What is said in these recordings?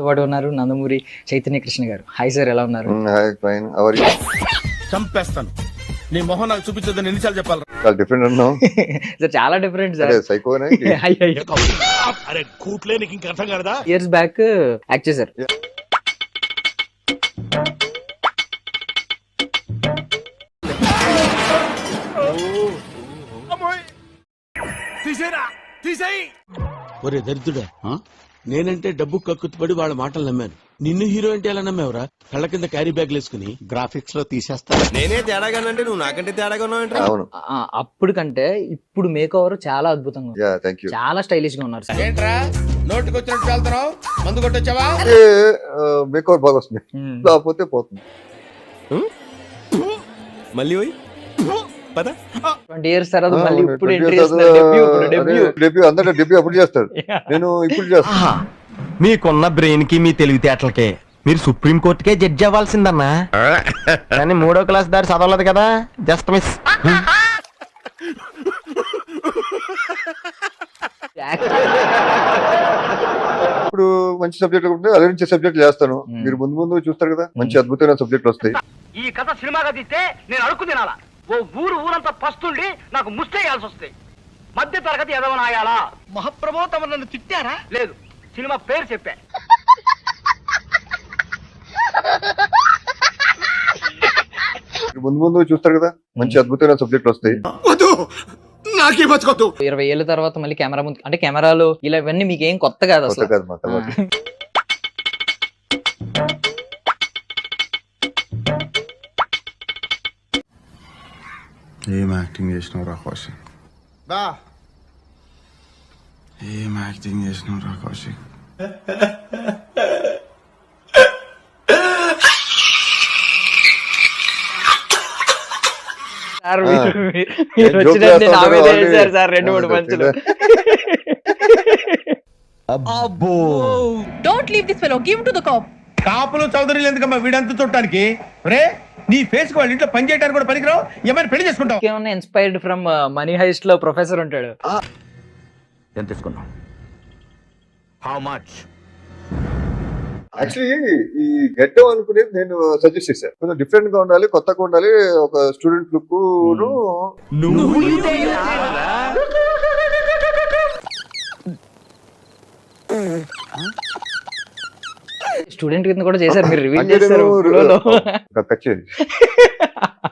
పాటు ఉన్నారు నందమూరి చైతన్య కృష్ణ గారు. హాయ్ సార్, ఎలా ఉన్నారు? Hi fine. అవర్ చంపేస్తాను. నీ మొహం నాకు చూపించొద్దని ఎన్నిసార్లు చెప్పాలి? చాలా డిఫరెంట్ అన్నావు సార్ చాలా డిఫరెంట్ సార్. సైకోనే. అరే కూట్లే నీకు ఇంకా అర్థం కాదా? ఇయర్స్ బ్యాక్ యాక్ట్ చేశారు. ఒరే దరిద్రుడా, నేనంటే డబ్బు కక్కుతుపడి వాళ్ళ మాటలు నమ్మాను. నిన్ను హీరో అంటే ఎలా నమ్మావురా? కళ్ళ కింద క్యారీ బ్యాగ్లు వేసుకుని గ్రాఫిక్స్ లో తీసేస్తా. నేనే తేడాగానంటే నువ్వు నాకంటే తేడాగా ఉన్నావు. అవును, అప్పుడు కంటే ఇప్పుడు మేక్ ఓవర్ చాలా అద్భుతంగా ఉంది. Yeah thank you. చాలా స్టైలిష్ గా ఉన్నారు సార్. ఏంట్రా నోటికి వచ్చినట్టు వెళ్తున్నావు? మందు కొట్టొచ్చావా? మేకవర్ బాగా వస్తుంది, లేకపోతే పోతుంది. మళ్ళీ పోయి పద. 20 years తర్వాత మళ్ళీ ఇప్పుడు 20 ఎంట్రీ years చేస్తున్నారు. డెబ్యూ అందరూ డెబ్యూ అప్పుడు చేస్తారు, నేను ఇప్పుడు చేస్తాను. మీకున్న బ్రెయిన్ కి మీ తెలివితేటలకే మీరు సుప్రీం కోర్టుకే జడ్జి అవ్వాల్సిందన్నా. కానీ 3వ క్లాస్ దారి చదవలేదు కదా, జస్ట్ మిస్. ఇప్పుడు మంచి సబ్జెక్ట్ ఉంటే అలరించే సబ్జెక్ట్ చేస్తాను. మీరు ముందు ముందు చూస్తారు కదా, మంచి అద్భుతమైన సబ్జెక్టులు వస్తాయి. ఈ కథ సినిమాగా తీస్తే నేను అడుక్కు తినాలా? ఓ ఊరంతా పస్తుండి నాకు ముస్తేయాల్సి వస్తాయి. మధ్య తరగతి ఎదవనాయాలా? మహాప్రభో తమ నన్ను తిట్టారా? లేదు, సినిమా పేరు చెప్పా. మీరు ముందు ముందు చూస్తారు కదా, మంచి అద్భుతమైన సబ్జెక్టులు వస్తాయి. 20 ఏళ్ళ తర్వాత మళ్ళీ కెమెరా ముందు, అంటే కెమెరాలు ఇలా ఇవన్నీ మీకు ఏం కొత్త కాదు కొత్త అసలు. కాదు మా తర్వాత. ఏం యాక్టింగ్ చేసినావు రా కౌశిక్? ఏం యాక్టింగ్ చేసినావు రా కౌశిక్? సార్ మీరు వచ్చినట్టు నా మీద వేశారు సార్ 2-3 పంచులు. Don't leave this fellow. Give him to the cop. కాపులు చౌదరులు ఎందుకమ్మా వీడంతా చూడటానికి? రే నీ ఫేస్ వాళ్ళ ఇంట్లో పని చేయడానికి కూడా పనికిరావు. ఏమైనా పెళ్లి చేసుకుంటావు? ఏమన్నా ఇన్స్పైర్డ్ ఫ్రమ్ మనీ హైస్ట్ లో ప్రొఫెసర్ ఉంటాడు. ఎంత తీసుకున్నావు? How much? యాక్చువల్లీ ఈ గెట్ అనుకునేది నేను సజెస్ట్ చేశాను. కొంచెం డిఫరెంట్ గా ఉండాలి, కొత్తగా ఉండాలి, ఒక స్టూడెంట్ లుక్. స్టూడెంట్ కింద కూడా చేశారు, మీరు రివీల్ చేశారు.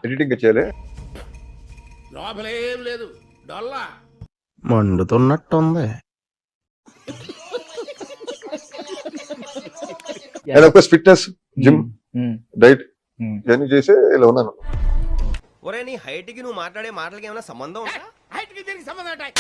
ఎడిటింగ్ చేయాలి. లోపలేం లేదు, డొల్లా మండుతున్నట్టుంది. ఫిట్నెస్, జిమ్, డైట్ ఇవన్నీ చేసి ఇలా ఉన్నాను. ఒరే నీ హైట్ కి నువ్వు మాట్లాడే మాటలకి ఏమైనా సంబంధం ఉందా? హైట్ కి దీనికి సంబంధం ఉంటాయి.